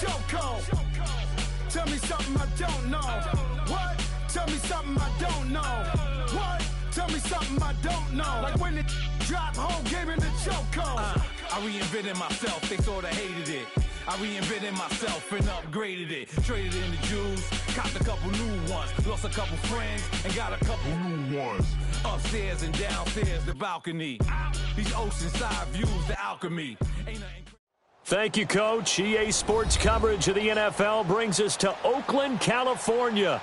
chokehold. Tell me something I don't know. What? Tell me something I don't know. What? Tell me something I don't know. Like when it dropped, whole game in the chokehold. I reinvented myself, they sorta hated it. I reinvented myself and upgraded it. Traded in the Jews, copped a couple new ones. Lost a couple friends and got a couple new ones. Upstairs and downstairs, the balcony. These oceanside views, the alchemy. Ain't nothing. Thank you, Coach. EA Sports coverage of the NFL brings us to Oakland, California.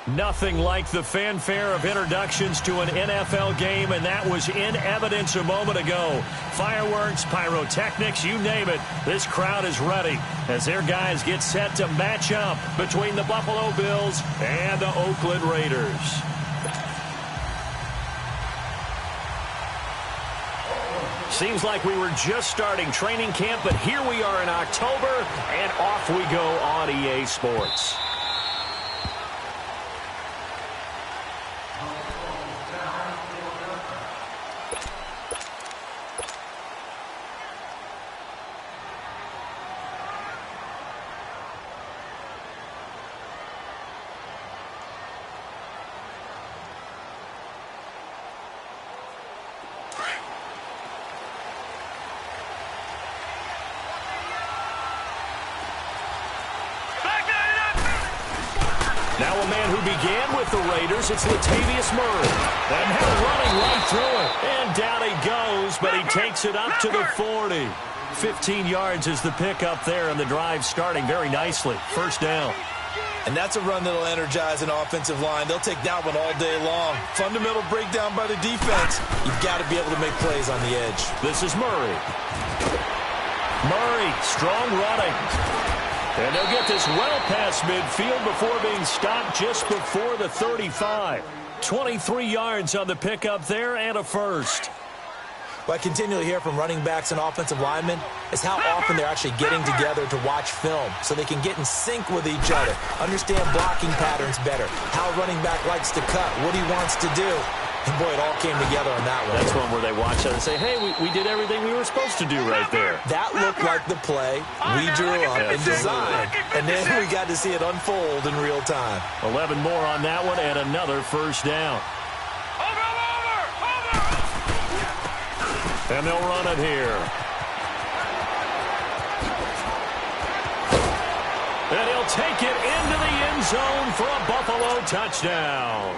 Nothing like the fanfare of introductions to an NFL game, and that was in evidence a moment ago. Fireworks, pyrotechnics, you name it. This crowd is ready as their guys get set to match up between the Buffalo Bills and the Oakland Raiders. Seems like we were just starting training camp, but here we are in October, and off we go on EA Sports. Now a man who began with the Raiders, it's Latavius Murray. And now running right through it. And down he goes, but he takes it up to the 40. 15 yards is the pickup there, and the drive starting very nicely. First down. And that's a run that'll energize an offensive line. They'll take that one all day long. Fundamental breakdown by the defense. You've got to be able to make plays on the edge. This is Murray. Murray, strong running. And they'll get this well past midfield before being stopped just before the 35. 23 yards on the pickup there and a first. What I continually hear from running backs and offensive linemen is how often they're actually getting together to watch film so they can get in sync with each other, understand blocking patterns better, how a running back likes to cut, what he wants to do. And, boy, it all came together on that one. That's one where they watch that and say, hey, we did everything we were supposed to do right there. That looked like the play we drew up and designed. And then we got to see it unfold in real time. 11 more on that one and another first down. And they'll run it here. And he'll take it into the end zone for a Buffalo touchdown.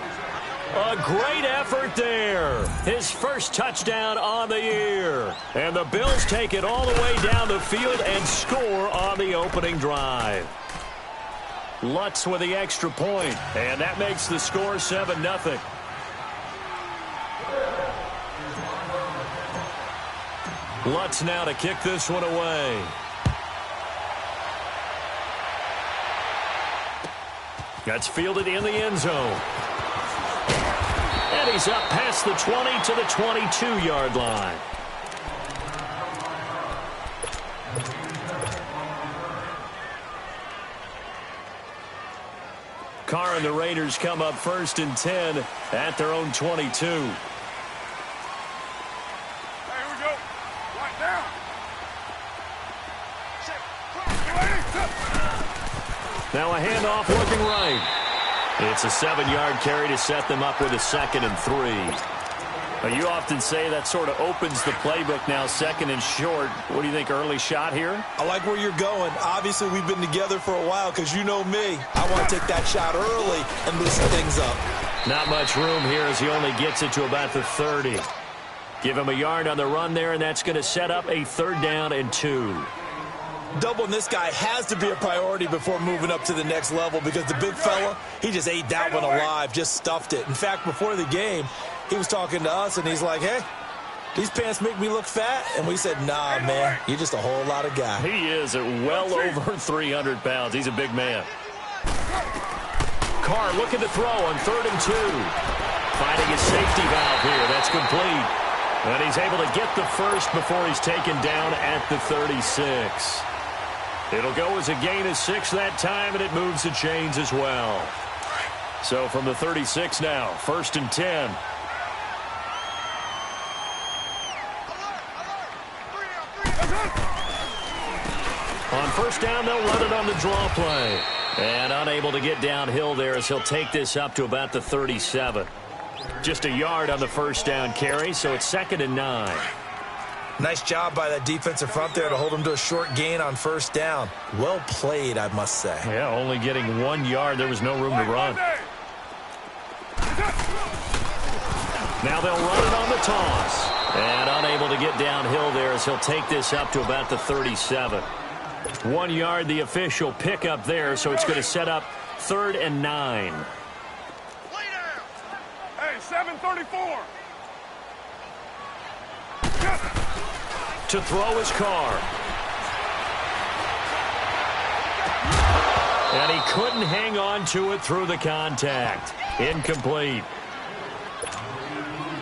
A great effort there. His first touchdown on the year. And the Bills take it all the way down the field and score on the opening drive. Lutz with the extra point, and that makes the score 7-0. Lutz now to kick this one away. That's fielded in the end zone. And he's up past the 20 to the 22-yard line. Carr and the Raiders come up first and 10 at their own 22. Now a handoff looking right. It's a 7-yard carry to set them up with a 2nd and 3. Now, you often say that sort of opens the playbook now, 2nd and short. What do you think, early shot here? I like where you're going. Obviously, we've been together for a while because you know me. I want to take that shot early and loosen things up. Not much room here as he only gets it to about the 30. Give him a yard on the run there, and that's going to set up a 3rd down and 2. Doubling this guy has to be a priority before moving up to the next level because the big fella, he just ate that one alive, just stuffed it. In fact, before the game, he was talking to us, and he's like, hey, these pants make me look fat? And we said, nah, man, you're just a whole lot of guy. He is at well over 300 pounds. He's a big man. Carr looking to throw on 3rd and 2. Finding his safety valve here. That's complete. And he's able to get the first before he's taken down at the 36. It'll go as a gain of 6 that time, and it moves the chains as well. So from the 36 now, 1st and 10. On On first down, they'll run it on the draw play. And unable to get downhill there as he'll take this up to about the 37. Just a yard on the first down carry, so it's 2nd and 9. Nice job by that defensive front there to hold him to a short gain on first down. Well played, I must say. Yeah, only getting 1 yard. There was no room to run. Now they'll run it on the toss. And unable to get downhill there as he'll take this up to about the 37. 1 yard, the official pickup there, so it's going to set up 3rd and 9. Hey, 734. To throw his car. And he couldn't hang on to it through the contact. Incomplete.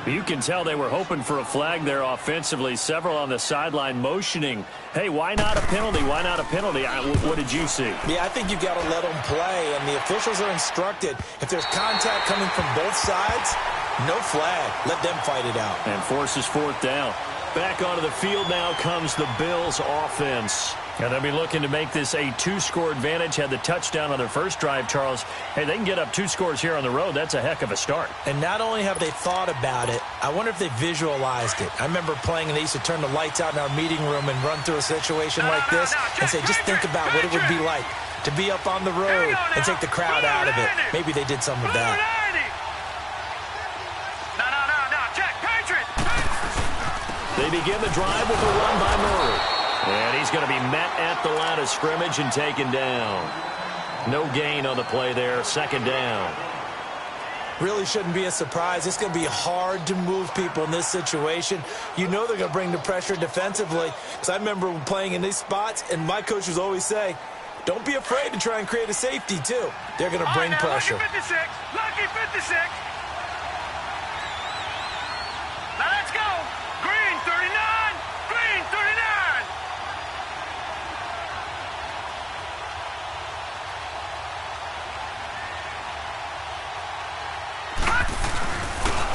You can tell they were hoping for a flag there offensively. Several on the sideline motioning, hey, why not a penalty? Why not a penalty? What did you see? Yeah, I think you've got to let them play, and the officials are instructed. If there's contact coming from both sides, no flag. Let them fight it out. And forces 4th down. Back onto the field now comes the Bills offense. And they'll be looking to make this a 2-score advantage. Had the touchdown on their first drive, Charles. Hey, they can get up 2 scores here on the road. That's a heck of a start. And not only have they thought about it, I wonder if they visualized it. I remember playing, and they used to turn the lights out in our meeting room and run through a situation like this and say, just think about what it would be like to be up on the road and take the crowd out of it. Maybe they did some of that. They begin the drive with a run by Murray. And he's going to be met at the line of scrimmage and taken down. No gain on the play there, 2nd down. Really shouldn't be a surprise. It's going to be hard to move people in this situation. You know they're going to bring the pressure defensively. Because I remember playing in these spots, and my coaches always say, don't be afraid to try and create a safety, too. They're going to bring pressure. Lucky 56. Lucky 56. Now let's go. Green 39. Green 39.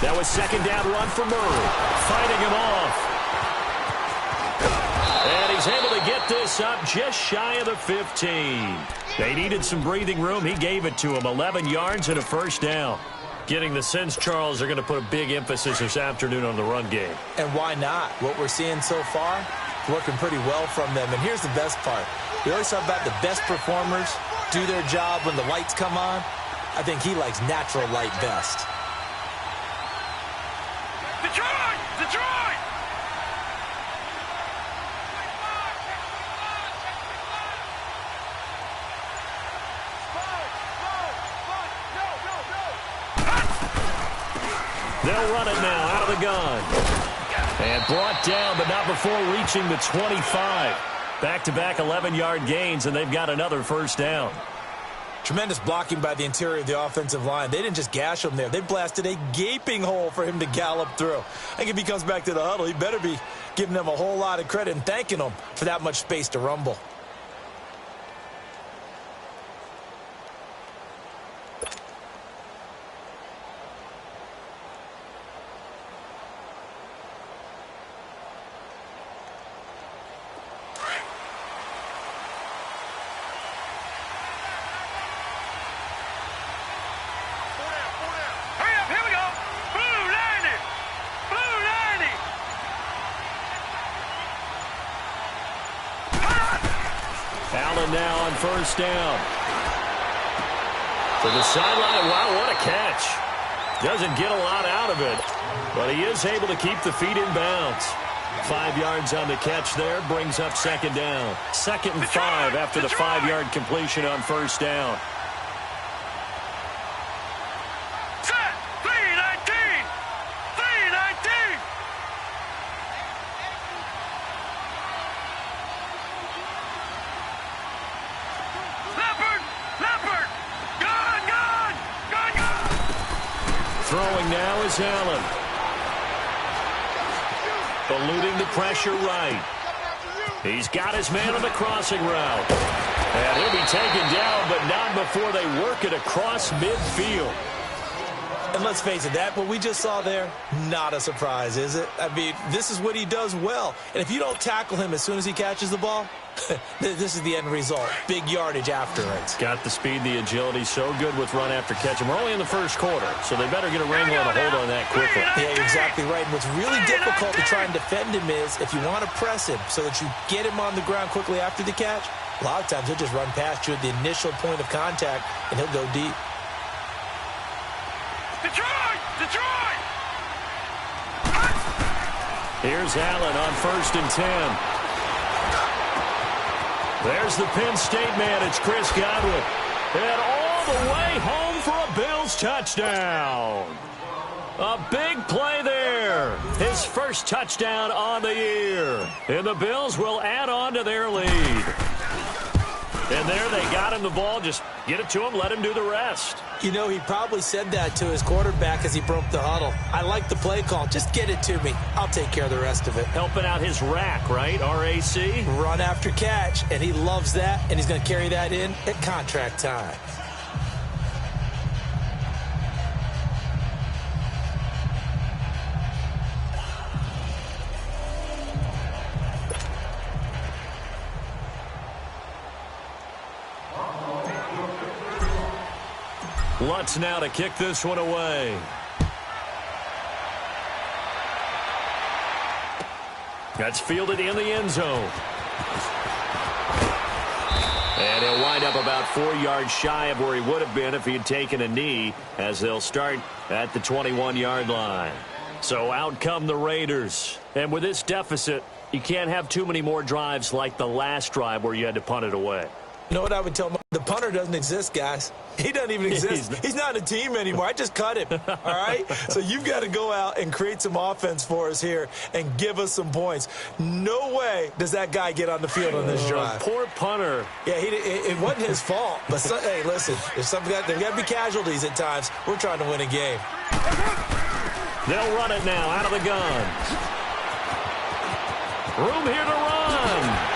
That was 2nd down run for Murray. Fighting him off. And he's able to get this up just shy of the 15. They needed some breathing room. He gave it to him. 11 yards and a first down. Getting the sense, Charles, they're going to put a big emphasis this afternoon on the run game. And why not? What we're seeing so far, working pretty well from them. And here's the best part. We always talk about the best performers do their job when the lights come on. I think he likes natural light best. Detroit! Detroit! They'll run it now out of the gun. And brought down, but not before reaching the 25. Back-to-back 11-yard gains, and they've got another first down. Tremendous blocking by the interior of the offensive line. They didn't just gash him there. They blasted a gaping hole for him to gallop through. I think if he comes back to the huddle, he better be giving them a whole lot of credit and thanking them for that much space to rumble. Now on first down. To the sideline. Wow, what a catch. Doesn't get a lot out of it, but he is able to keep the feet in bounds. 5 yards on the catch there, brings up 2nd down. 2nd and 5 after the 5-yard completion on first down. Set! 319! 319! Throwing now is Allen. Eluding the pressure right. He's got his man on the crossing route. And he'll be taken down, but not before they work it across midfield. And let's face it, what we just saw there, not a surprise, is it? I mean, this is what he does well. And if you don't tackle him as soon as he catches the ball, this is the end result. Big yardage afterwards. Got the speed, the agility, so good with run after catch. And we're only in the first quarter, so they better get a wrangle and a hold on that quickly. Yeah, you're exactly right. And what's really difficult to try and defend him is if you want to press him so that you get him on the ground quickly after the catch, a lot of times he'll just run past you at the initial point of contact, and he'll go deep. Detroit! Detroit! Here's Allen on 1st and 10. There's the Penn State man. It's Chris Godwin. And all the way home for a Bills touchdown. A big play there. His first touchdown on the year. And the Bills will add on to their lead. And there they got him the ball. Just get it to him, let him do the rest. You know, he probably said that to his quarterback as he broke the huddle. I like the play call. Just get it to me. I'll take care of the rest of it. Helping out his rack, right? R-A-C? Run after catch, and he loves that, and he's going to carry that in at contract time. Lutz now to kick this one away. That's fielded in the end zone. And he'll wind up about 4 yards shy of where he would have been if he had taken a knee, as they'll start at the 21-yard line. So out come the Raiders. And with this deficit, you can't have too many more drives like the last drive where you had to punt it away. You know what I would tell him? The punter doesn't exist, guys. He doesn't even exist. He's not a team anymore. I just cut him, all right? So you've got to go out and create some offense for us here and give us some points. No way does that guy get on the field on this drive. Poor punter. Yeah, it wasn't his fault. But, hey, listen, there's got to be casualties at times. We're trying to win a game. They'll run it now out of the gun. Room here to run.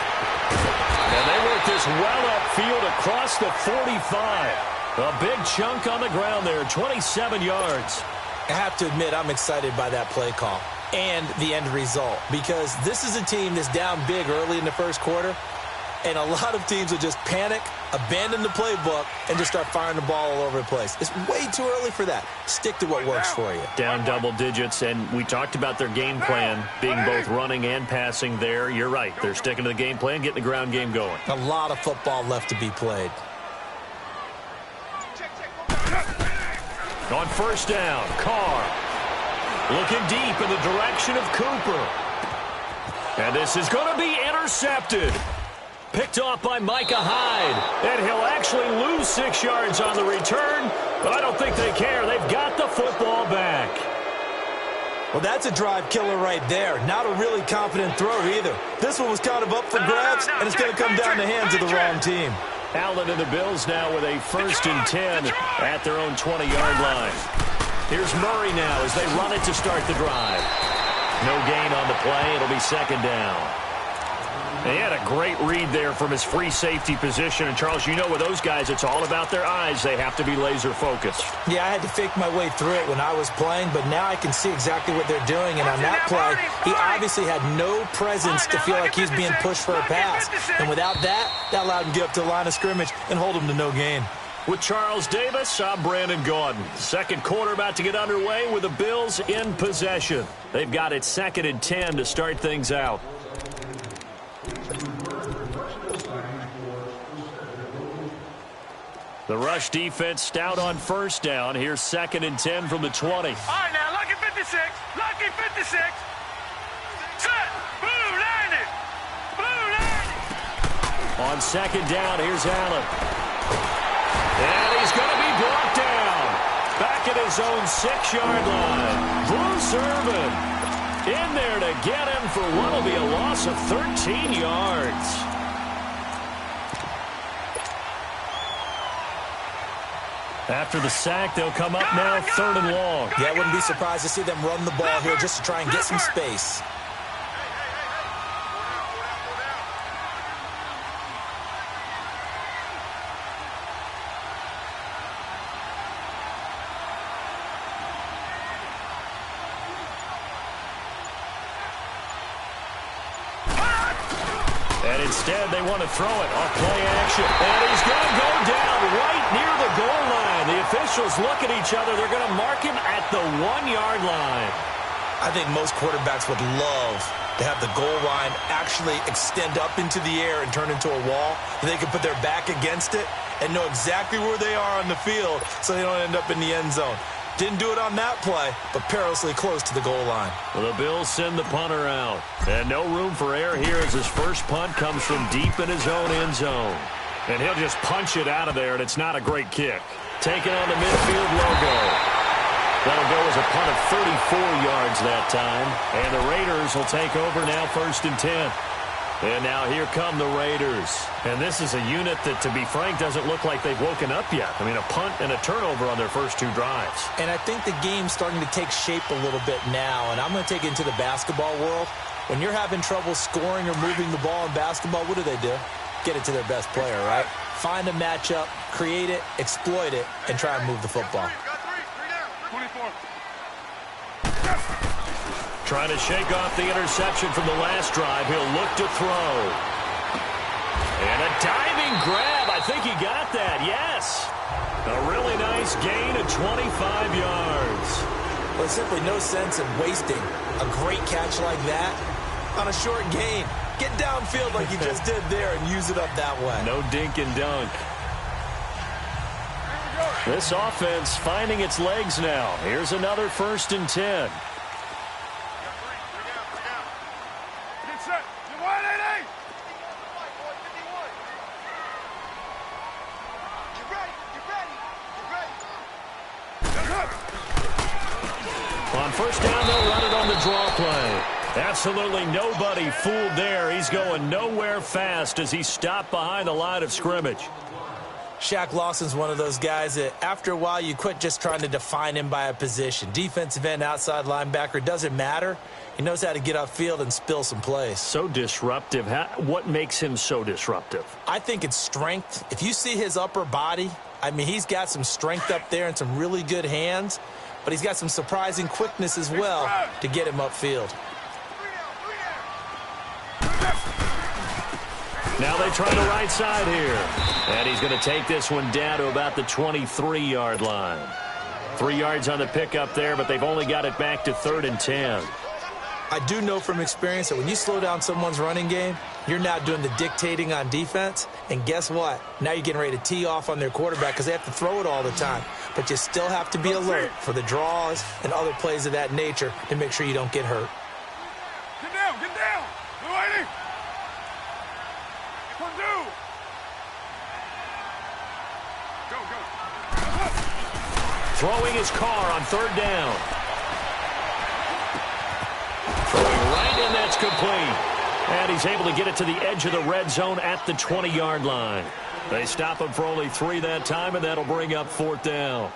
And they work this well upfield across the 45. A big chunk on the ground there, 27 yards. I have to admit, I'm excited by that play call and the end result, because this is a team that's down big early in the first quarter, and a lot of teams will just panic, abandon the playbook, and just start firing the ball all over the place. It's way too early for that. Stick to what works for you. Down double digits, and we talked about their game plan being both running and passing there. You're right. They're sticking to the game plan, getting the ground game going. A lot of football left to be played. On first down, Carr looking deep in the direction of Cooper. And this is going to be intercepted. Picked off by Micah Hyde. And he'll actually lose 6 yards on the return, but I don't think they care. They've got the football back. Well, that's a drive killer right there. Not a really confident throw either. This one was kind of up for grabs, and it's going to come down the hands of the wrong team. Allen and the Bills now with a 1st and 10 at their own 20-yard line. Here's Murray now as they run it to start the drive. No gain on the play. It'll be 2nd down. He had a great read there from his free safety position. And, Charles, you know with those guys, it's all about their eyes. They have to be laser-focused. Yeah, I had to fake my way through it when I was playing, but now I can see exactly what they're doing. And on that play, he obviously had no presence to feel like he's being pushed for a pass. And without that, that allowed him to get up to the line of scrimmage and hold him to no gain. With Charles Davis, I'm Brandon Gaudin. Second quarter about to get underway with the Bills in possession. They've got it 2nd and 10 to start things out. The rush defense stout on first down. Here's 2nd and 10 from the 20. All right, now, lucky 56. Lucky 56. Set. Blue line it. Blue line it. On 2nd down, here's Allen. And he's going to be brought down. Back at his own 6-yard line. Bruce Irvin in there to get him for what will be a loss of 13 yards. After the sack, they'll come up now 3rd and long. Yeah, I wouldn't be surprised to see them run the ball here just to try and get some space. Instead, they want to throw it off play action. And he's going to go down right near the goal line. The officials look at each other. They're going to mark him at the 1-yard line. I think most quarterbacks would love to have the goal line actually extend up into the air and turn into a wall. They can put their back against it and know exactly where they are on the field so they don't end up in the end zone. Didn't do it on that play, but perilously close to the goal line. Well, the Bills send the punter out. And no room for error here as his first punt comes from deep in his own end zone. And he'll just punch it out of there, and it's not a great kick. Taking on the midfield logo. That'll go as a punt of 34 yards that time. And the Raiders will take over now 1st and 10. And now here come the Raiders. And this is a unit that, to be frank, doesn't look like they've woken up yet. I mean, a punt and a turnover on their first 2 drives. And I think the game's starting to take shape a little bit now. And I'm going to take it into the basketball world. When you're having trouble scoring or moving the ball in basketball, what do? Get it to their best player, right? Find a matchup, create it, exploit it, and try and move the football. Trying to shake off the interception from the last drive. He'll look to throw. And a diving grab. I think he got that. Yes. A really nice gain of 25 yards. Well, there's simply no sense in wasting a great catch like that on a short gain. Get downfield like you just did there and use it up that way. No dink and dunk. This offense finding its legs now. Here's another 1st and 10. On 1st down, they'll run it on the draw play. Absolutely nobody fooled there. He's going nowhere fast as he stopped behind the line of scrimmage. Shaq Lawson's one of those guys that after a while you quit just trying to define him by a position. Defensive end, outside linebacker, doesn't matter. He knows how to get upfield and spill some plays. So disruptive. What makes him so disruptive? I think it's strength. If you see his upper body, I mean, he's got some strength up there and some really good hands, but he's got some surprising quickness as well to get him upfield. Now they try the right side here. And he's going to take this one down to about the 23-yard line. 3 yards on the pickup there, but they've only got it back to 3rd and 10. I do know from experience that when you slow down someone's running game, you're now doing the dictating on defense. And guess what? Now you're getting ready to tee off on their quarterback because they have to throw it all the time. But you still have to be alert for the draws and other plays of that nature to make sure you don't get hurt. Get down, get down. Go, lady. Throwing his car on 3rd down. Throwing right in, that's complete. And he's able to get it to the edge of the red zone at the 20-yard line. They stop him for only 3 that time, and that'll bring up 4th down.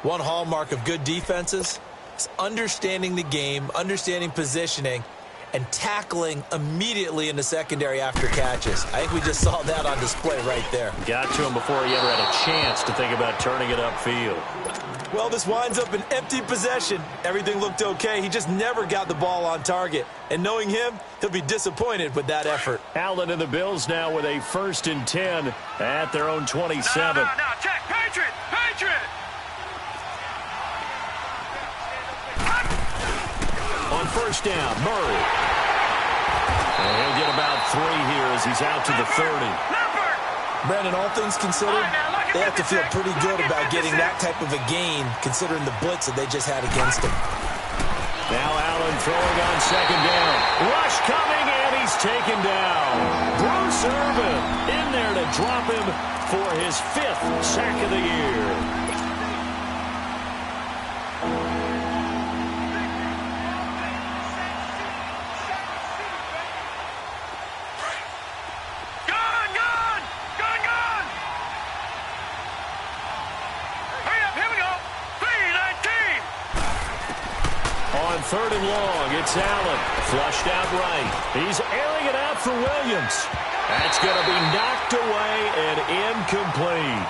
One hallmark of good defenses is understanding the game, understanding positioning, and tackling immediately in the secondary after catches. I think we just saw that on display right there. Got to him before he ever had a chance to think about turning it upfield. Well, this winds up an empty possession. Everything looked okay. He just never got the ball on target. And knowing him, he'll be disappointed with that effort. Allen and the Bills now with a 1st and 10 at their own 27. No, check. Patriot! On 1st down, Murray. And he'll get about 3 here as he's out to the 30. Brandon, all things considered, they have to feel pretty good about getting that type of a gain considering the blitz that they just had against them. Now Allen throwing on 2nd down. Rush coming, and he's taken down. Bruce Irvin in there to drop him for his 5th sack of the year. On 3rd and long, it's Allen. Flushed out right. He's airing it out for Williams. That's going to be knocked away and incomplete.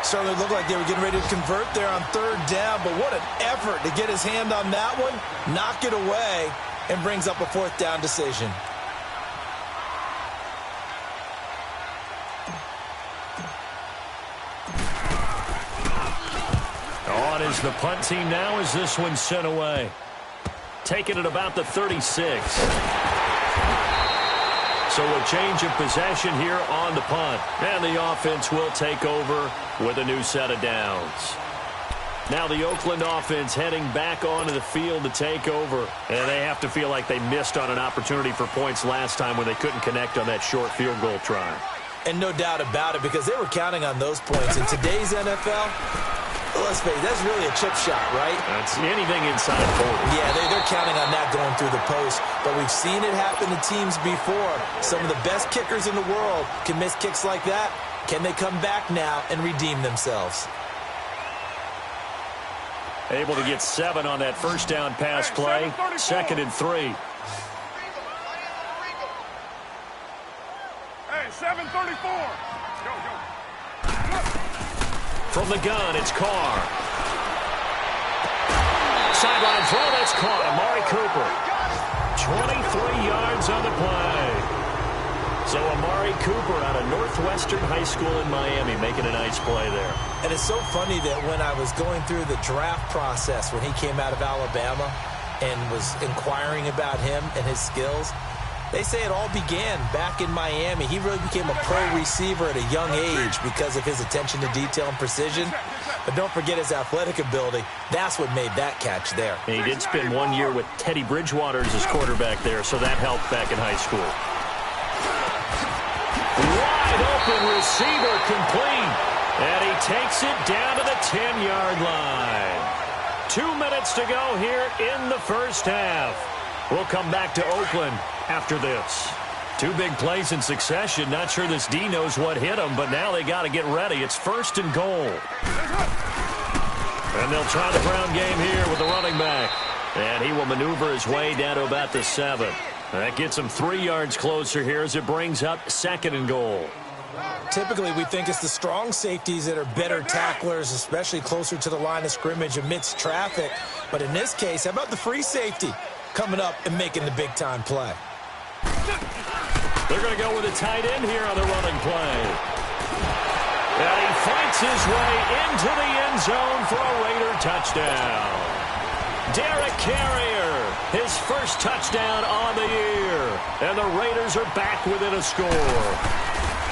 Certainly looked like they were getting ready to convert there on 3rd down, but what an effort to get his hand on that one, knock it away, and brings up a 4th down decision. On is the punt team now as this one's sent away. Taking it about the 36. So a change of possession here on the punt. And the offense will take over with a new set of downs. Now the Oakland offense heading back onto the field to take over. And they have to feel like they missed on an opportunity for points last time when they couldn't connect on that short field goal try. And no doubt about it, because they were counting on those points. In today's NFL, let's face it, that's really a chip shot, right? That's anything inside 40. Yeah, they're counting on that going through the post. But we've seen it happen to teams before. Some of the best kickers in the world can miss kicks like that. Can they come back now and redeem themselves? Able to get 7 on that first down pass play. 2nd and 3. Hey, 7:34. Go. From the gun, it's Carr. Sideline throw, that's caught. Amari Cooper. 23 yards on the play. So Amari Cooper out of Northwestern High School in Miami making a nice play there. And it's so funny that when I was going through the draft process when he came out of Alabama and was inquiring about him and his skills, they say it all began back in Miami. He really became a pro receiver at a young age because of his attention to detail and precision. But don't forget his athletic ability. That's what made that catch there. And he did spend 1 year with Teddy Bridgewater as his quarterback there, so that helped back in high school. Wide open receiver complete. And he takes it down to the 10-yard line. 2 minutes to go here in the first half. We'll come back to Oakland after this. 2 big plays in succession. Not sure this D knows what hit him, but now they got to get ready. It's 1st and goal. And they'll try the ground game here with the running back. And he will maneuver his way down to about the 7. That gets him 3 yards closer here as it brings up 2nd and goal. Typically, we think it's the strong safeties that are better tacklers, especially closer to the line of scrimmage amidst traffic. But in this case, how about the free safety coming up and making the big-time play? They're going to go with a tight end here on the running play. And he fights his way into the end zone for a Raider touchdown. Derek Carrier, his first touchdown on the year. And the Raiders are back within a score.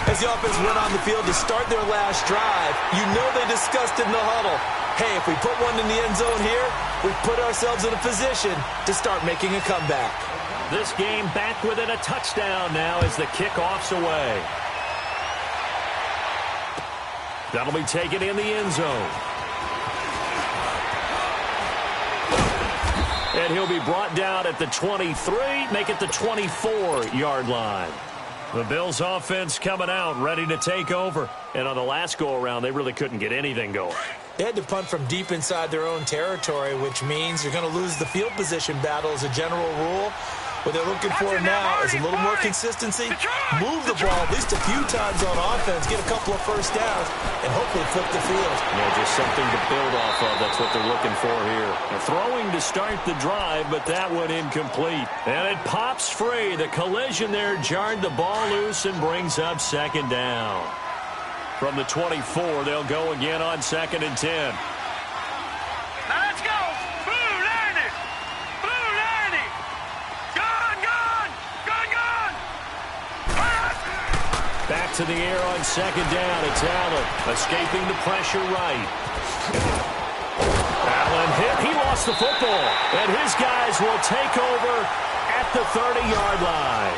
As the offense went on the field to start their last drive, you know they discussed in the huddle, hey, if we put one in the end zone here, we put ourselves in a position to start making a comeback. This game back within a touchdown now as the kickoff's away. That'll be taken in the end zone. And he'll be brought down at the 23, make it the 24-yard line. The Bills offense coming out, ready to take over. And on the last go-around, they really couldn't get anything going. They had to punt from deep inside their own territory, which means you're going to lose the field position battle as a general rule. What they're looking for now is a little more consistency, move the ball at least a few times on offense, get a couple of first downs, and hopefully flip the field. Yeah, just something to build off of. That's what they're looking for here. They're throwing to start the drive, but that one incomplete. And it pops free. The collision there jarred the ball loose and brings up 2nd down. From the 24, they'll go again on 2nd and 10. Let's go! Blue 90! Blue 90! Gone! Back to the air on 2nd down. It's Allen escaping the pressure right. Allen hit. He lost the football. And his guys will take over at the 30-yard line.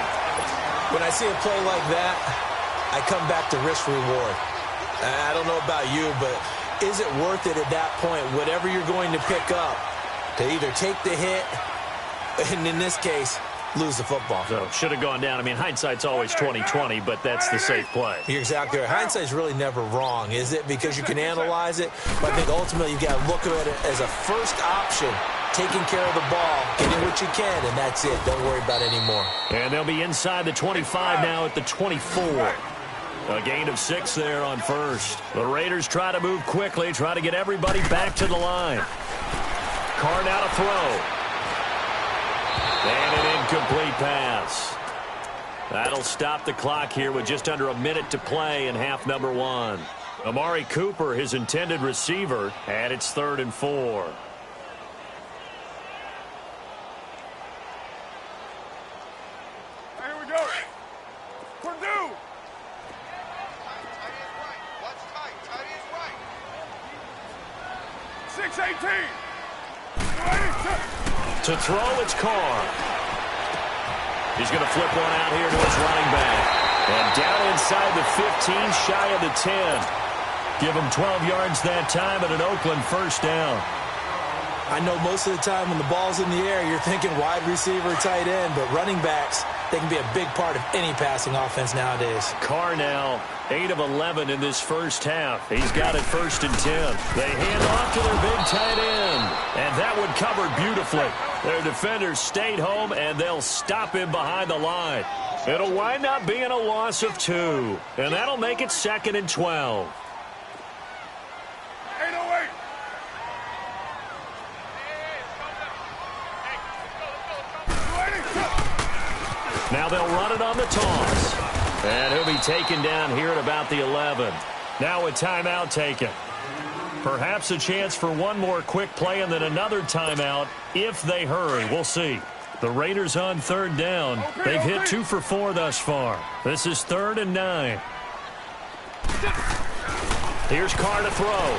When I see a play like that, I come back to risk-reward. I don't know about you, but is it worth it at that point, whatever you're going to pick up, to either take the hit, and in this case, lose the football? So should have gone down. I mean, hindsight's always 20/20, but that's the safe play. You're exactly right. Hindsight's really never wrong, is it? Because you can analyze it, but I think ultimately you got to look at it as a first option, taking care of the ball, getting what you can, and that's it. Don't worry about it anymore. And they'll be inside the 25 now at the 24. A gain of 6 there on 1st. The Raiders try to move quickly, try to get everybody back to the line. Carr now to throw. And an incomplete pass. That'll stop the clock here with just under a minute to play in half number 1. Amari Cooper, his intended receiver, and it's 3rd and 4. Here we go. Purdue. 6-18. To throw, it's Carr. He's going to flip one out here to his running back. And down inside the 15, shy of the 10. Give him 12 yards that time and an Oakland first down. I know most of the time when the ball's in the air, you're thinking wide receiver, tight end, but running backs, they can be a big part of any passing offense nowadays. Carr now 8 of 11 in this first half. He's got it 1st and 10. They hand off to their big tight end. And that one covered beautifully. Their defenders stayed home, and they'll stop him behind the line. It'll wind up being a loss of 2. And that'll make it 2nd and 12. 808. Now they'll run it on the toss. And he'll be taken down here at about the 11. Now a timeout taken. Perhaps a chance for one more quick play and then another timeout if they hurry. We'll see. The Raiders on 3rd down. They've hit 2 for 4 thus far. This is 3rd and 9. Here's Carr to throw.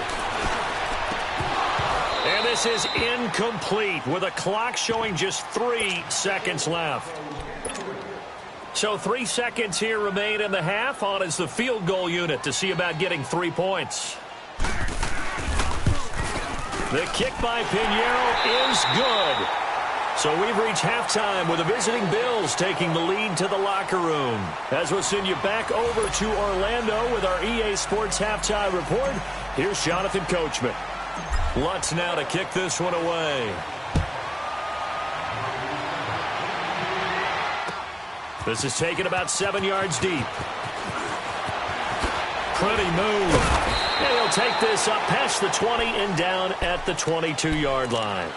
And this is incomplete with a clock showing just 3 seconds left. So 3 seconds here remain in the half. On is the field goal unit to see about getting 3 points. The kick by Pinheiro is good. So we've reached halftime with the visiting Bills taking the lead to the locker room. As we'll send you back over to Orlando with our EA Sports Halftime Report, here's Jonathan Coachman. Lutz now to kick this one away. This is taken about 7 yards deep. Pretty move. And he'll take this up past the 20 and down at the 22-yard line.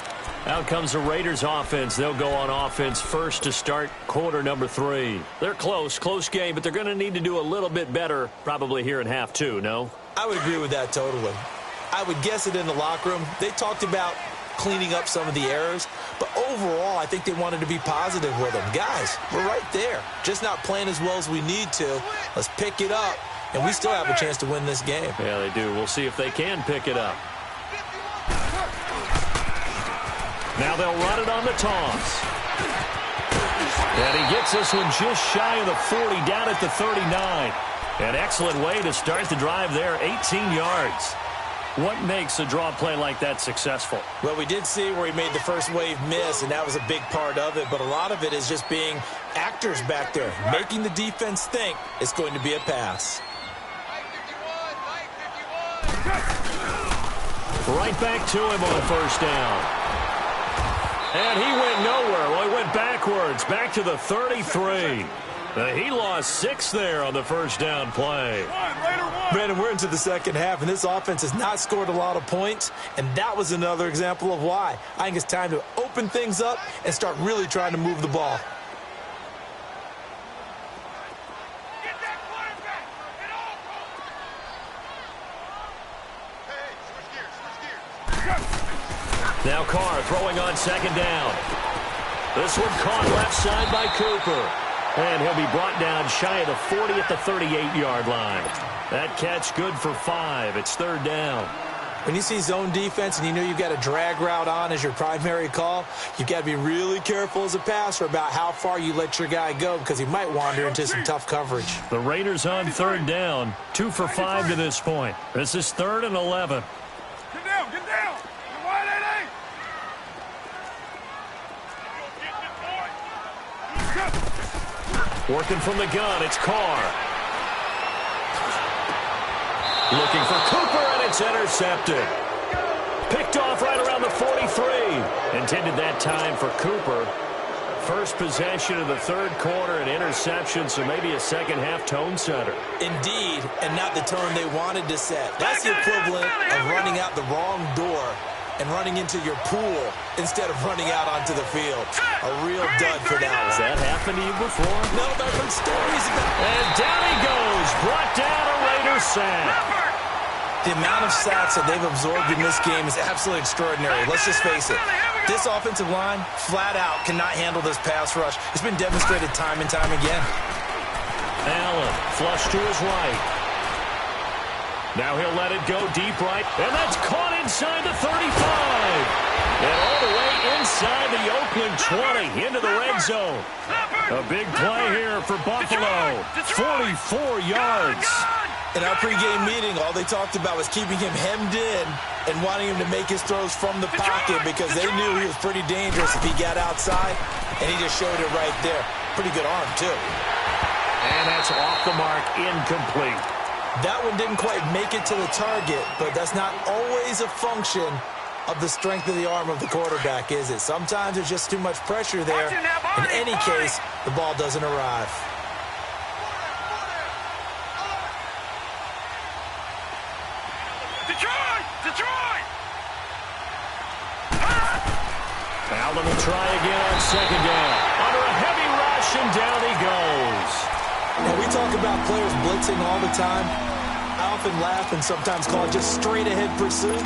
Out comes the Raiders offense. They'll go on offense first to start quarter number 3. They're close game, but they're going to need to do a little bit better probably here in half 2, no? I would agree with that totally. I would guess it in the locker room. They talked about cleaning up some of the errors, but overall, I think they wanted to be positive with them. Guys, we're right there. Just not playing as well as we need to. Let's pick it up, and we still have a chance to win this game. Yeah, they do. We'll see if they can pick it up. Now they'll run it on the toss. And he gets this one just shy of the 40, down at the 39. An excellent way to start the drive there, 18 yards. What makes a draw play like that successful? Well, we did see where he made the first wave miss, and that was a big part of it. But a lot of it is just being actors back there, making the defense think it's going to be a pass. Right back to him on 1st down. And he went nowhere. Well, he went backwards, back to the 33. He lost 6 there on the 1st down play. Brandon, we're into the second half, and this offense has not scored a lot of points, and that was another example of why. I think it's time to open things up and start really trying to move the ball. Now Carr throwing on 2nd down. This one caught left side by Cooper. And he'll be brought down shy of the 40 at the 38-yard line. That catch good for 5. It's 3rd down. When you see zone defense and you know you've got a drag route on as your primary call, you've got to be really careful as a passer about how far you let your guy go because he might wander into some tough coverage. The Raiders on 3rd down, 2 for 5 to this point. This is 3rd and 11. Get down, get down. You're wide 8-8. Working from the gun, it's Carr. Looking for Cooper, and it's intercepted. Picked off right around the 43. Intended that time for Cooper. First possession of the 3rd quarter, an interception, so maybe a second-half tone setter. Indeed, and not the tone they wanted to set. That's the equivalent of running out the wrong door and running into your pool instead of running out onto the field. A real dud for that one. Has that happened to you before? No, but I've heard stories about it. And down he goes. Brought down a Raider sack. The amount of sacks that they've absorbed in this game is absolutely extraordinary. Let's just face it. This offensive line, flat out, cannot handle this pass rush. It's been demonstrated time and time again. Allen, flush to his right. Now he'll let it go deep right, and that's caught inside the 35. And all the way inside the Oakland 20 into the red zone. A big play here for Buffalo. 44 yards. In our pregame meeting, all they talked about was keeping him hemmed in and wanting him to make his throws from the pocket because they knew he was pretty dangerous if he got outside, and he just showed it right there. Pretty good arm, too. And that's off the mark, incomplete. That one didn't quite make it to the target, but that's not always a function of the strength of the arm of the quarterback, is it? Sometimes there's just too much pressure there. In any case, the ball doesn't arrive. Detroit! Allen will try again on second down. Under a heavy rush, and down he goes. Now, we talk about players blitzing all the time. I often laugh and sometimes call it just straight-ahead pursuit.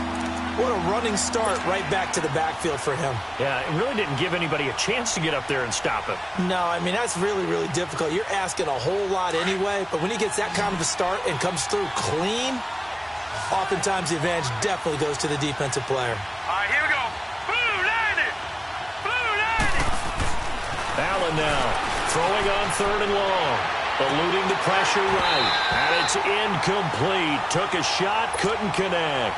What a running start right back to the backfield for him. Yeah, it really didn't give anybody a chance to get up there and stop him. No, I mean, that's really, really difficult. You're asking a whole lot anyway, but when he gets that kind of a start and comes through clean, oftentimes the advantage definitely goes to the defensive player. All right, here we go. Blue 90! Blue 90! Allen now throwing on third and long. Eluding the pressure right. And it's incomplete. Took a shot, couldn't connect.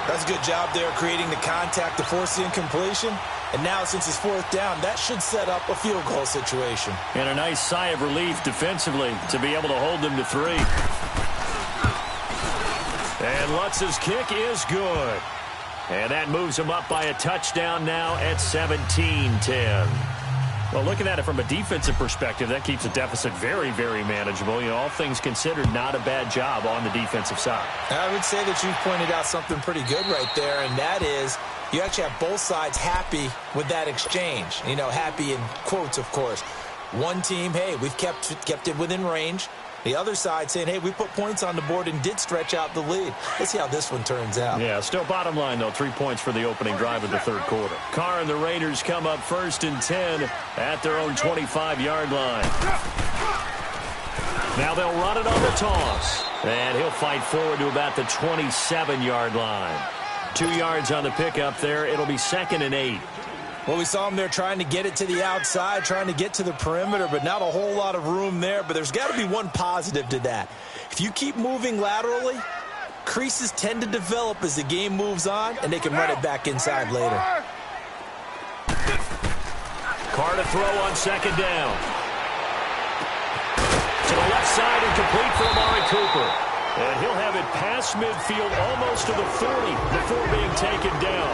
That's a good job there creating the contact to force the incompletion. And now, since it's fourth down, that should set up a field goal situation. And a nice sigh of relief defensively to be able to hold them to 3. And Lutz's kick is good. And that moves him up by a touchdown now at 17-10. Well, looking at it from a defensive perspective, that keeps the deficit very, very manageable. You know, all things considered, not a bad job on the defensive side. I would say that you've pointed out something pretty good right there, and that is you actually have both sides happy with that exchange. You know, happy in quotes, of course. One team, hey, we've kept it within range. The other side saying, hey, we put points on the board and did stretch out the lead. Let's see how this one turns out. Yeah, still bottom line, though, 3 points for the opening drive of the third quarter. Carr and the Raiders come up 1st and 10 at their own 25-yard line. Now they'll run it on the toss. And he'll fight forward to about the 27-yard line. 2 yards on the pickup there. It'll be 2nd and 8. Well, we saw him there trying to get it to the outside, trying to get to the perimeter, but not a whole lot of room there. But there's got to be one positive to that. If you keep moving laterally, creases tend to develop as the game moves on, and they can run it back inside later. Carr to throw on second down. To the left side and complete for Amari Cooper. And he'll have it past midfield almost to the 40 before being taken down.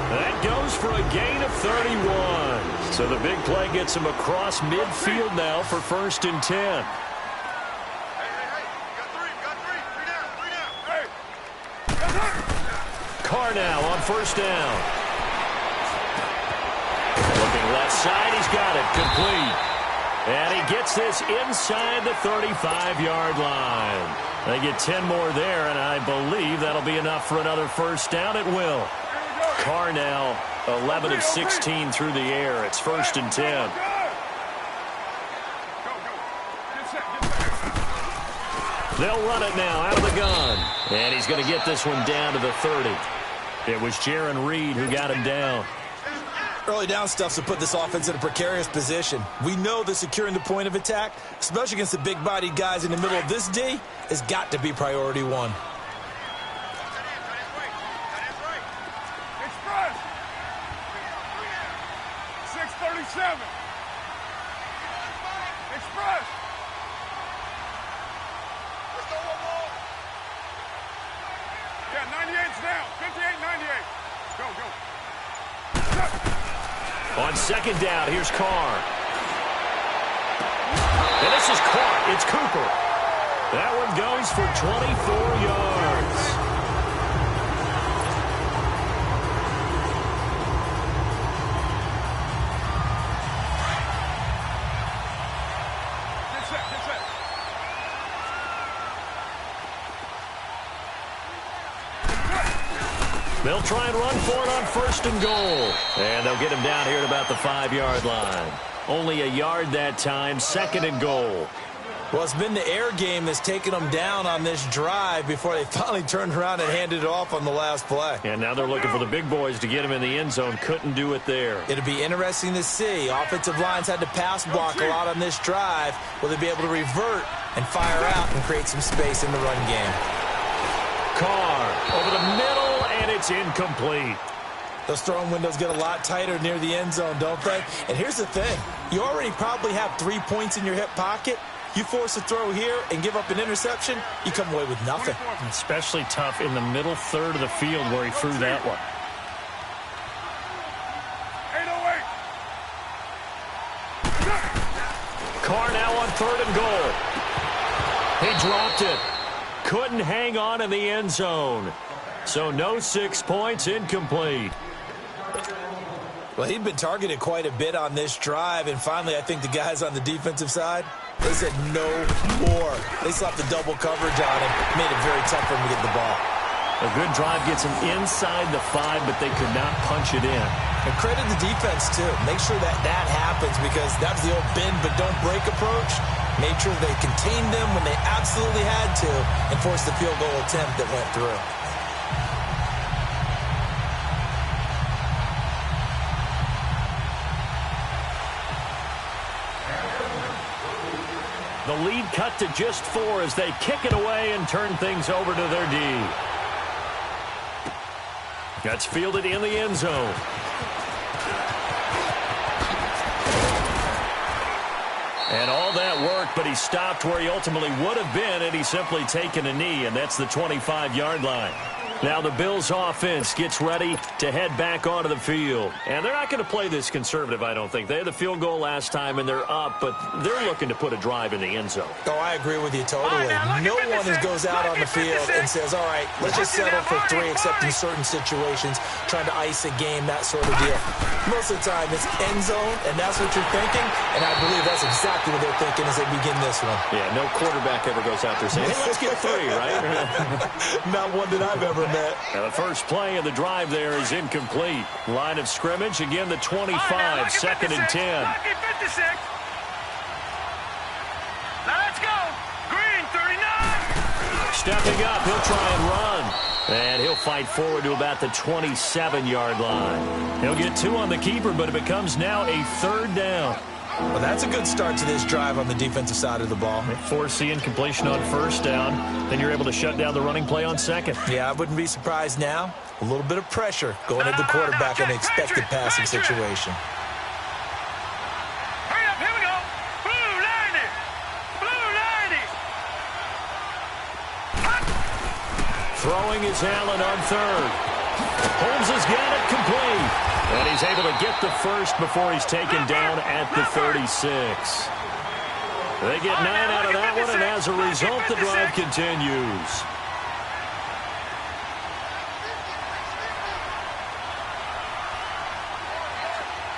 That goes for a gain of 31. So the big play gets him across midfield now for 1st and 10. Carr now on 1st down. Looking left side, he's got it complete. And he gets this inside the 35-yard line. They get 10 more there, and I believe that'll be enough for another 1st down. It will. Carr now 11 of 16 through the air. It's 1st and 10. They'll run it now out of the gun. And he's going to get this one down to the 30. It was Jaron Reed who got him down. Early down stuff to put this offense in a precarious position. We know that securing the point of attack, especially against the big-bodied guys in the middle of this D, has got to be priority one. Express! Yeah, 98's down. 58, 98. Go. On second down, here's Carr. And this is caught. It's Cooper. That one goes for 24 yards. They'll try and run for it on 1st and goal. And they'll get him down here at about the 5-yard line. Only a yard that time, 2nd and goal. Well, it's been the air game that's taken them down on this drive before they finally turned around and handed it off on the last play. And now they're looking for the big boys to get him in the end zone. Couldn't do it there. It'll be interesting to see. Offensive lines had to pass block a lot on this drive. Will they be able to revert and fire out and create some space in the run game? Carr over the middle, and it's incomplete. Those throwing windows get a lot tighter near the end zone, don't they? And here's the thing. You already probably have 3 points in your hip pocket. You force a throw here and give up an interception, you come away with nothing. Especially tough in the middle third of the field where he threw that one. 808. Carr now on 3rd and goal. He dropped it. Couldn't hang on in the end zone. So no 6 points, incomplete. Well, he'd been targeted quite a bit on this drive, and finally I think the guys on the defensive side, they said no more. They slapped the double coverage on him, made it very tough for him to get the ball. A good drive gets him inside the 5, but they could not punch it in. And credit the defense, too. Make sure that that happens because that was the old bend but don't break approach. Made sure they contained them when they absolutely had to and forced the field goal attempt that went through. The lead cut to just 4 as they kick it away and turn things over to their D. That's fielded in the end zone. And all that worked, but he stopped where he ultimately would have been had he simply taken a knee, and that's the 25-yard line. Now the Bills offense gets ready to head back onto the field. And they're not going to play this conservative, I don't think. They had the field goal last time, and they're up, but they're looking to put a drive in the end zone. Oh, I agree with you totally. No one goes out on the field and says, all right, let's just settle for 3, except in certain situations, trying to ice a game, that sort of deal. Most of the time, it's end zone, and that's what you're thinking, and I believe that's exactly what they're thinking as they begin this one. Yeah, no quarterback ever goes out there saying, hey, let's get 3, right? Not one that I've ever met. Now the first play of the drive there is incomplete. Line of scrimmage, again the 25, 2nd and 10. Lucky 56. Now let's go. Green 39. Stepping up, he'll try and run. And he'll fight forward to about the 27-yard line. He'll get 2 on the keeper, but it becomes now a 3rd down. Well, that's a good start to this drive on the defensive side of the ball. Force the incompletion on 1st down. Then you're able to shut down the running play on 2nd. Yeah, I wouldn't be surprised now. A little bit of pressure going at the quarterback in an expected passing situation. Hurry up, here we go. Blue 90. Blue 90. Throwing is Allen on 3rd. Holmes has got it complete. And he's able to get the first before he's taken down at the 36. They get 9 out of that one, and as a result, the drive continues.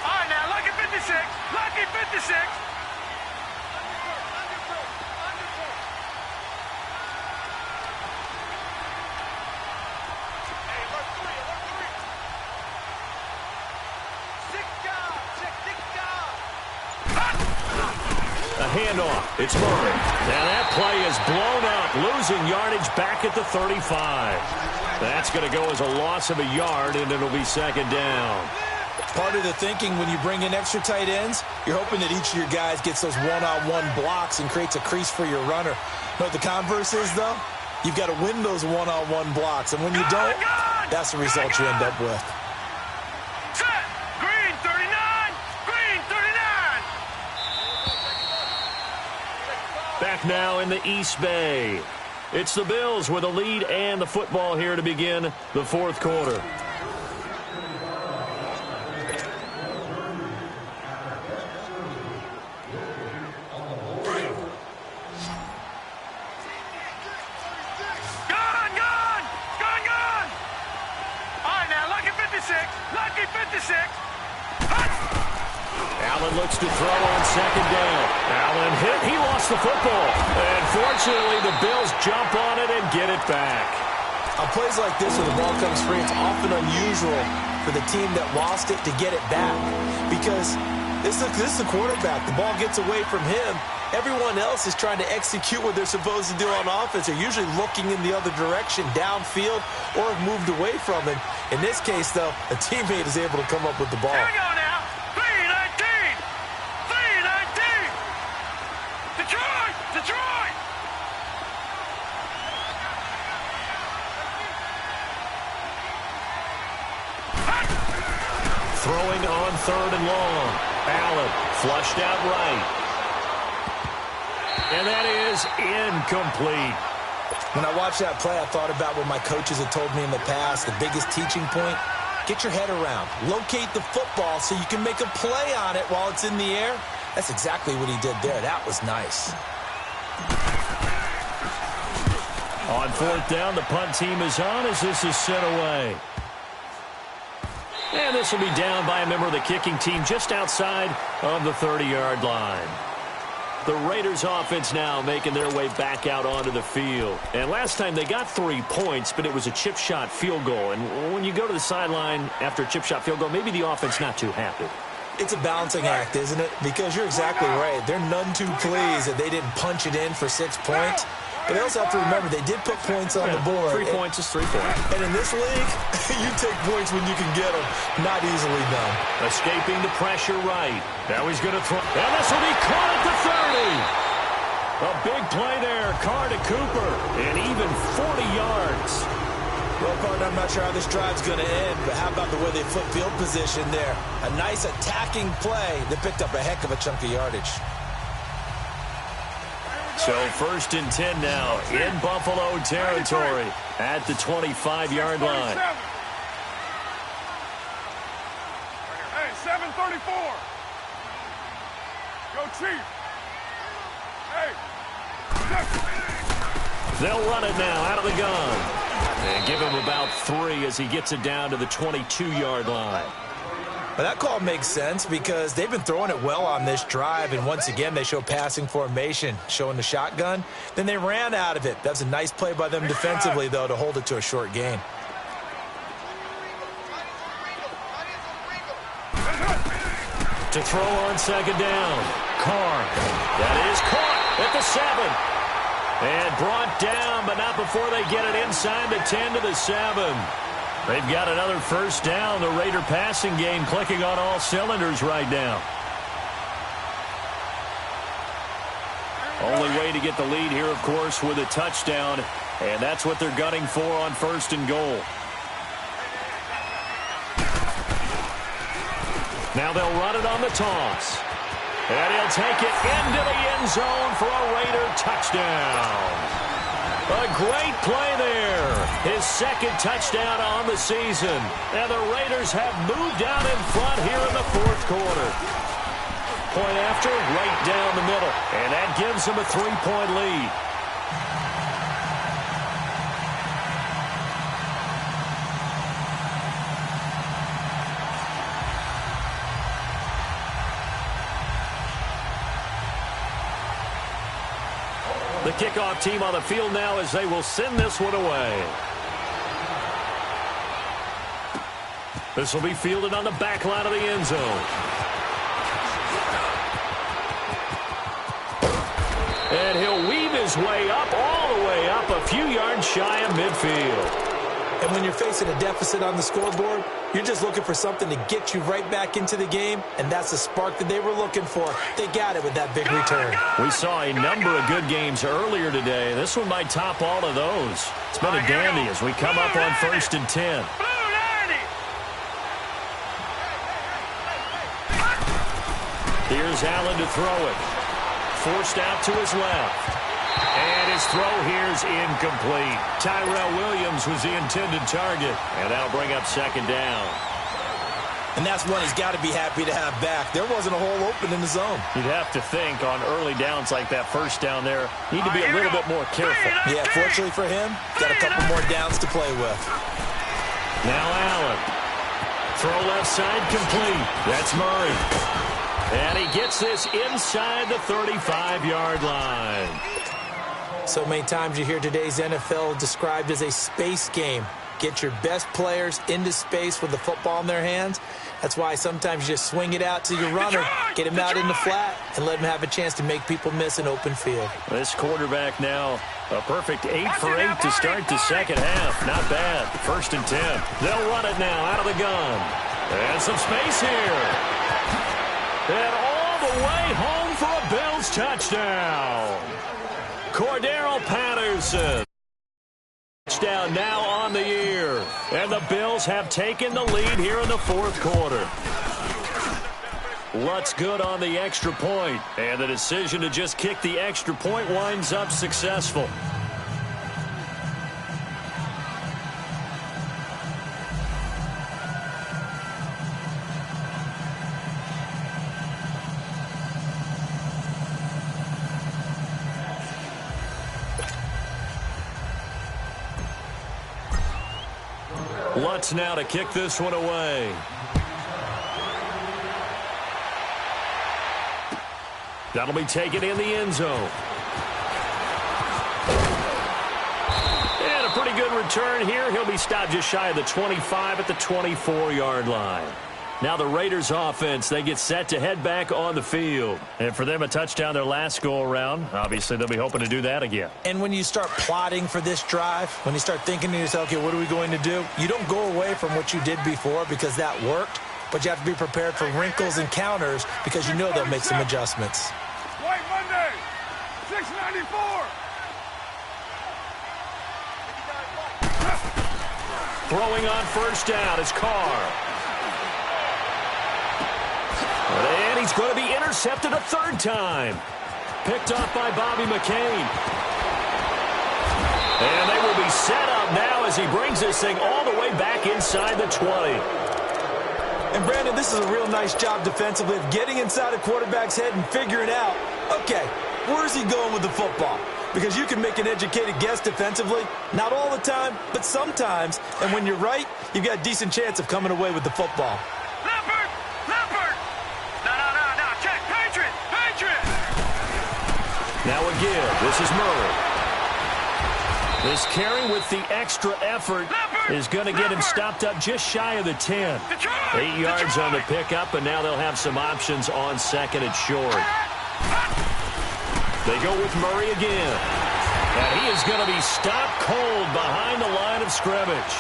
All right, now, lucky 56. Lucky 56. Handoff. It's Murray. Now that play is blown up, losing yardage back at the 35. That's going to go as a loss of a yard, and it'll be 2nd down. Part of the thinking when you bring in extra tight ends, you're hoping that each of your guys gets those one-on-one blocks and creates a crease for your runner. You know what the converse is, though? You've got to win those one-on-one blocks, and when you don't, that's the result you end up with. Back now in the East Bay. It's the Bills with a lead and the football here to begin the 4th quarter. Gone! All right, now, lucky 56. Lucky 56. Allen looks to throw on 2nd down. Allen hit. He lost the football. And fortunately, the Bills jump on it and get it back. On plays like this where the ball comes free, it's often unusual for the team that lost it to get it back because this is the quarterback. The ball gets away from him. Everyone else is trying to execute what they're supposed to do on offense. They're usually looking in the other direction, downfield, or have moved away from him. In this case, though, a teammate is able to come up with the ball. Here we go now. 3-19. 3-19. Detroit. Detroit. Throwing on 3rd and long. Allen flushed out right. And that is incomplete. When I watched that play, I thought about what my coaches had told me in the past. The biggest teaching point, get your head around. Locate the football so you can make a play on it while it's in the air. That's exactly what he did there. That was nice. On 4th down, the punt team is on as this is sent away. And this will be down by a member of the kicking team just outside of the 30-yard line. The Raiders offense now making their way back out onto the field. And last time they got 3 points, but it was a chip shot field goal. And when you go to the sideline after a chip shot field goal, maybe the offense not too happy. It's a balancing act, isn't it? Because you're exactly right. They're none too pleased that they didn't punch it in for 6 points. But they also have to remember they did put points on the board. 3 points is 3 points. And in this league, you take points when you can get them. Not easily done. Escaping the pressure right. Now he's going to throw. And this will be caught at the 30. A big play there. Carr to Cooper. And even 40 yards. Well, partner, I'm not sure how this drive's going to end, but how about the way they flip field position there? A nice attacking play that picked up a heck of a chunk of yardage. So 1st and 10 now in Buffalo territory at the 25-yard line. Hey, 734. Go Chief. Hey. They'll run it now out of the gun. And give him about 3 as he gets it down to the 22-yard line. Well, that call makes sense because they've been throwing it well on this drive, and once again they show passing formation, showing the shotgun. Then they ran out of it. That's a nice play by them defensively, though, to hold it to a short gain. To throw on 2nd down. Carr. That is caught at the 7. And brought down, but not before they get it inside the 10 to the 7. They've got another 1st down. The Raider passing game clicking on all cylinders right now. Only way to get the lead here, of course, with a touchdown. And that's what they're gunning for on 1st and goal. Now they'll run it on the toss. And he'll take it into the end zone for a Raider touchdown. A great play there. His 2nd touchdown on the season. And the Raiders have moved out in front here in the 4th quarter. Point after, right down the middle. And that gives them a 3-point lead. The kickoff team on the field now as they will send this one away. This will be fielded on the back line of the end zone. And he'll weave his way up, all the way up, a few yards shy of midfield. And when you're facing a deficit on the scoreboard, you're just looking for something to get you right back into the game, and that's the spark that they were looking for. They got it with that big return. We saw a number of good games earlier today. This one might top all of those. It's been a dandy as we come up on 1st and 10. Here's Allen to throw it. Forced out to his left. And his throw here's incomplete. Tyrell Williams was the intended target. And that'll bring up 2nd down. And that's one he's got to be happy to have back. There wasn't a hole open in the zone. You'd have to think on early downs like that 1st down there, need to be a little bit more careful. Yeah, fortunately for him, got a couple more downs to play with. Now Allen. Throw left side complete. That's Murray. And he gets this inside the 35-yard line. So many times you hear today's NFL described as a space game. Get your best players into space with the football in their hands. That's why sometimes you just swing it out to your runner, get him out in the flat, and let him have a chance to make people miss an open field. This quarterback now a perfect 8 for 8 to start the second half. Not bad. 1st and 10. They'll run it now out of the gun. And some space here. And all the way home for a Bills touchdown. Cordero Patterson. Touchdown now on the year. And the Bills have taken the lead here in the 4th quarter. Lutz good on the extra point. And the decision to just kick the extra point winds up successful. Lutz now to kick this one away. That'll be taken in the end zone. And a pretty good return here. He'll be stopped just shy of the 25 at the 24-yard line. Now the Raiders offense, they get set to head back on the field. And for them, a touchdown their last go-around. Obviously, they'll be hoping to do that again. And when you start plotting for this drive, when you start thinking to yourself, okay, what are we going to do? You don't go away from what you did before because that worked, but you have to be prepared for wrinkles and counters because you know they'll make some adjustments. White Monday, 694. Throwing on 1st down is Carr. And he's going to be intercepted a 3rd time. Picked off by Bobby McCain. And they will be set up now as he brings this thing all the way back inside the 20. And, Brandon, this is a real nice job defensively of getting inside a quarterback's head and figuring out, okay, where's he going with the football? Because you can make an educated guess defensively, not all the time, but sometimes. And when you're right, you've got a decent chance of coming away with the football. Now again, this is Murray. This carry with the extra effort is going to get him stopped up just shy of the 10. 8 yards on the pickup, and now they'll have some options on 2nd and short. They go with Murray again. And he is going to be stopped cold behind the line of scrimmage.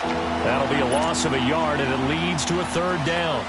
That'll be a loss of a yard, and it leads to a 3rd down.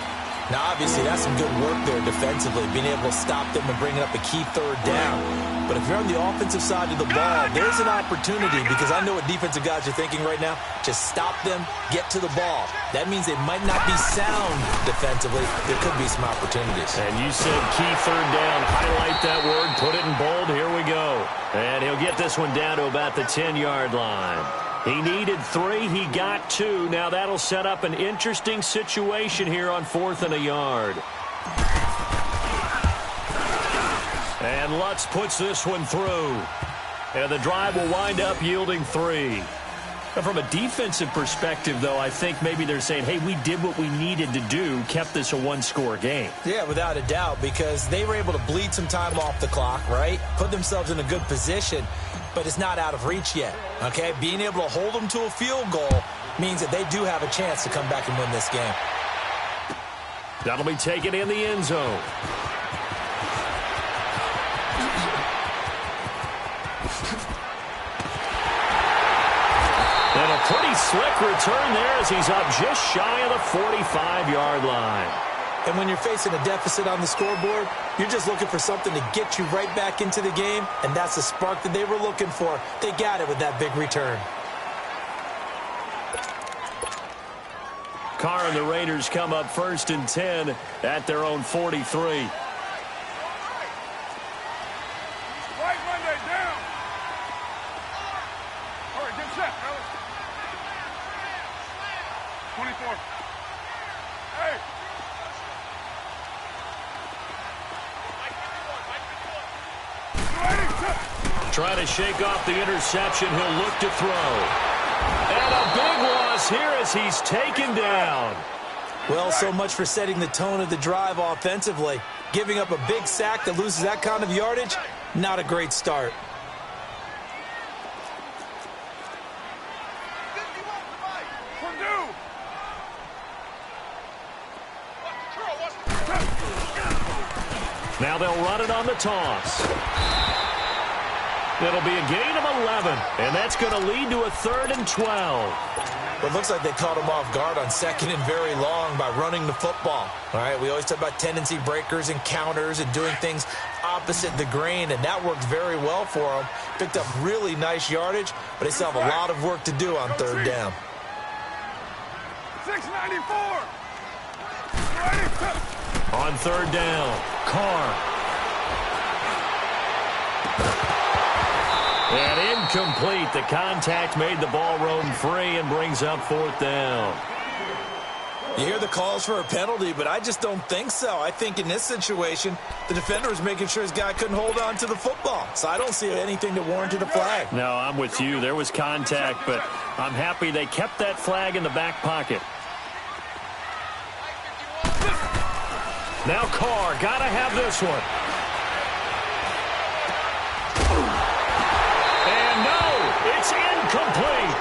Now, obviously, that's some good work there defensively, being able to stop them and bring up a key 3rd down. But if you're on the offensive side of the ball, there's an opportunity because I know what defensive guys are thinking right now. Just stop them, get to the ball. That means they might not be sound defensively. There could be some opportunities. And you said key 3rd down. Highlight that word. Put it in bold. Here we go. And he'll get this one down to about the 10-yard line. He needed 3. He got 2. Now that'll set up an interesting situation here on 4th and a yard. And Lutz puts this one through. And the drive will wind up yielding 3. Now, from a defensive perspective, though, I think maybe they're saying, hey, we did what we needed to do, kept this a 1-score game. Yeah, without a doubt, because they were able to bleed some time off the clock, right? Put themselves in a good position, but it's not out of reach yet, okay? Being able to hold them to a field goal means that they do have a chance to come back and win this game. That'll be taken in the end zone. And a pretty slick return there as he's up just shy of the 45-yard line. And when you're facing a deficit on the scoreboard, you're just looking for something to get you right back into the game, and that's the spark that they were looking for. They got it with that big return. Carr and the Raiders come up 1st and 10 at their own 43. White Monday down. All right, get set, fellas. 24. Hey. Trying to shake off the interception. He'll look to throw. And a big loss here as he's taken down. Well, so much for setting the tone of the drive offensively. Giving up a big sack that loses that kind of yardage, not a great start. Now they'll run it on the toss. It'll be a gain of 11, and that's going to lead to a 3rd and 12. Well, it looks like they caught him off guard on 2nd and very long by running the football. All right, we always talk about tendency breakers and counters and doing things opposite the grain, and that worked very well for them. Picked up really nice yardage, but they still have a lot of work to do on 3rd down. 694. On 3rd down, Carr. And incomplete. The contact made the ball roam free and brings up 4th down. You hear the calls for a penalty, but I just don't think so. I think in this situation, the defender was making sure his guy couldn't hold on to the football. So I don't see anything that warranted a flag. No, I'm with you. There was contact, but I'm happy they kept that flag in the back pocket. Now Carr, got to have this one. And no, it's incomplete.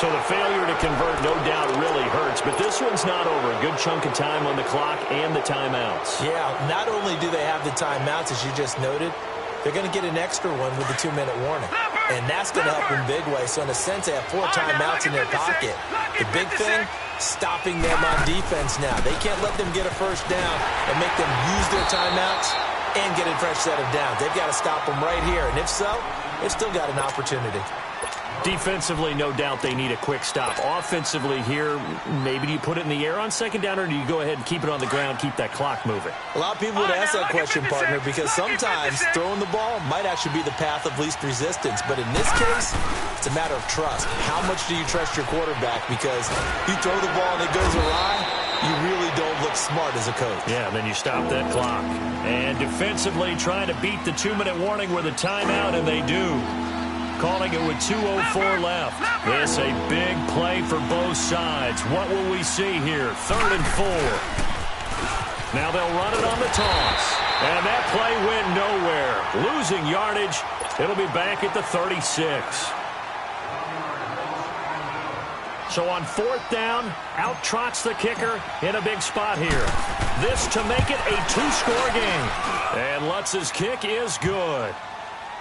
So the failure to convert, no doubt, really hurts. But this one's not over. A good chunk of time on the clock and the timeouts. Yeah, not only do they have the timeouts, as you just noted, they're going to get an extra one with the 2-minute warning. And that's going to help in big way. So in a sense, they have 4 timeouts in their pocket. The big thing, stopping them on defense now. They can't let them get a first down and make them use their timeouts and get a fresh set of downs. They've got to stop them right here. And if so, they've still got an opportunity. Defensively, no doubt they need a quick stop. Offensively here, maybe do you put it in the air on 2nd down, or do you go ahead and keep it on the ground, keep that clock moving? A lot of people would ask that question, partner, because sometimes throwing the ball might actually be the path of least resistance. But in this case, it's a matter of trust. How much do you trust your quarterback? Because you throw the ball and it goes awry, you really don't look smart as a coach. Yeah, then you stop that clock. And defensively, trying to beat the 2-minute warning with a timeout, and they do. Calling it with 2:04 left. This a big play for both sides. What will we see here? 3rd and 4. Now they'll run it on the toss. And that play went nowhere. Losing yardage. It'll be back at the 36. So on 4th down, out trots the kicker in a big spot here. This to make it a 2-score game. And Lutz's kick is good.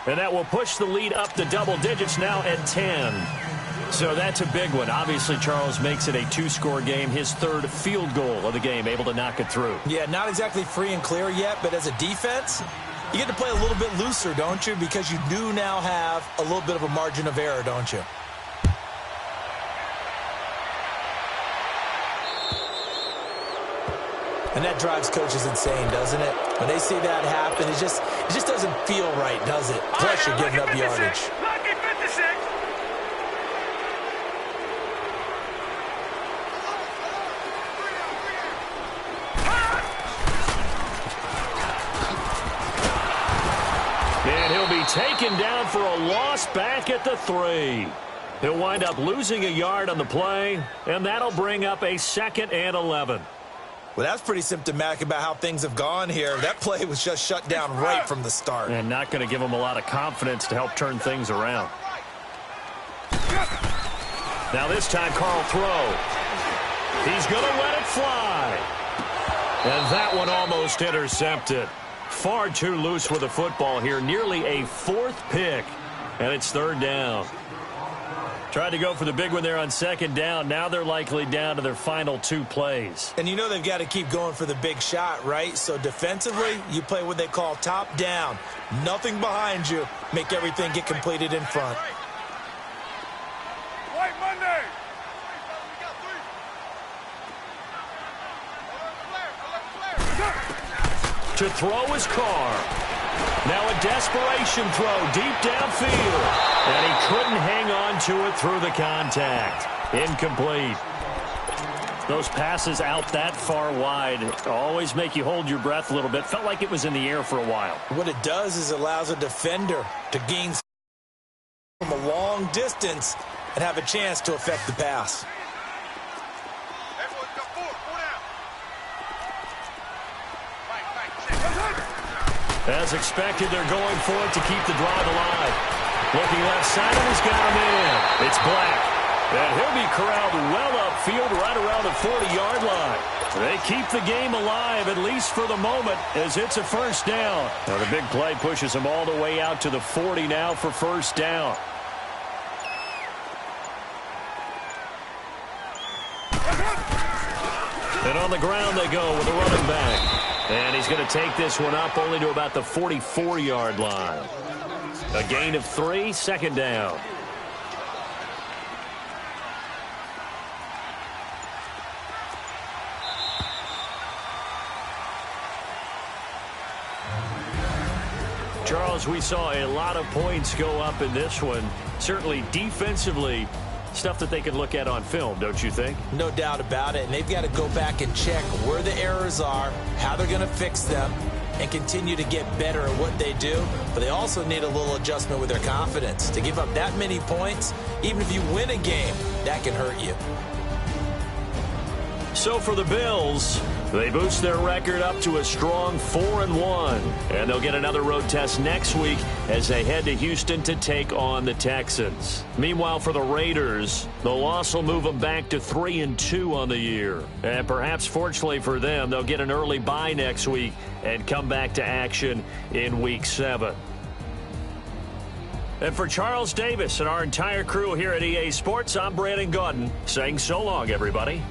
And that will push the lead up to double digits now at 10. So that's a big one. Obviously, Charles makes it a 2-score game. His 3rd field goal of the game, able to knock it through. Yeah, not exactly free and clear yet, but as a defense, you get to play a little bit looser, don't you? Because you do now have a little bit of a margin of error, don't you? And that drives coaches insane, doesn't it? When they see that happen, it just doesn't feel right, does it? Plus, you're giving up yardage. And he'll be taken down for a loss back at the 3. He'll wind up losing a yard on the play, and that'll bring up a 2nd and 11. Well, that's pretty symptomatic about how things have gone here. That play was just shut down right from the start. And not going to give them a lot of confidence to help turn things around. Now this time, Carl throw. He's going to let it fly. And that one almost intercepted. Far too loose with the football here. Nearly a 4th pick. And it's 3rd down. Tried to go for the big one there on 2nd down. Now they're likely down to their final 2 plays. And you know they've got to keep going for the big shot, right? So defensively, you play what they call top down. Nothing behind you. Make everything get completed in front. White Monday. To throw is Carr. Now a desperation throw deep downfield. And he couldn't hang on to it through the contact. Incomplete. Those passes out that far wide always make you hold your breath a little bit. Felt like it was in the air for a while. What it does is it allows a defender to gain from a long distance and have a chance to affect the pass. As expected, they're going for it to keep the drive alive. Looking left side, and he's got him in. It's Black. And he'll be corralled well upfield right around the 40-yard line. They keep the game alive, at least for the moment, as it's a first down. Now the big play pushes them all the way out to the 40 now for first down. And on the ground they go with a running back. And he's going to take this one up only to about the 44-yard line. A gain of 3, second down. Charles, we saw a lot of points go up in this one. Certainly defensively, stuff that they can look at on film, don't you think? No doubt about it. And they've got to go back and check where the errors are, how they're going to fix them, and continue to get better at what they do. But they also need a little adjustment with their confidence. To give up that many points, even if you win a game, that can hurt you. So for the Bills, they boost their record up to a strong 4-1. And they'll get another road test next week as they head to Houston to take on the Texans. Meanwhile, for the Raiders, the loss will move them back to 3-2 on the year. And perhaps fortunately for them, they'll get an early bye next week and come back to action in Week 7. And for Charles Davis and our entire crew here at EA Sports, I'm Brandon Gaudin saying so long, everybody.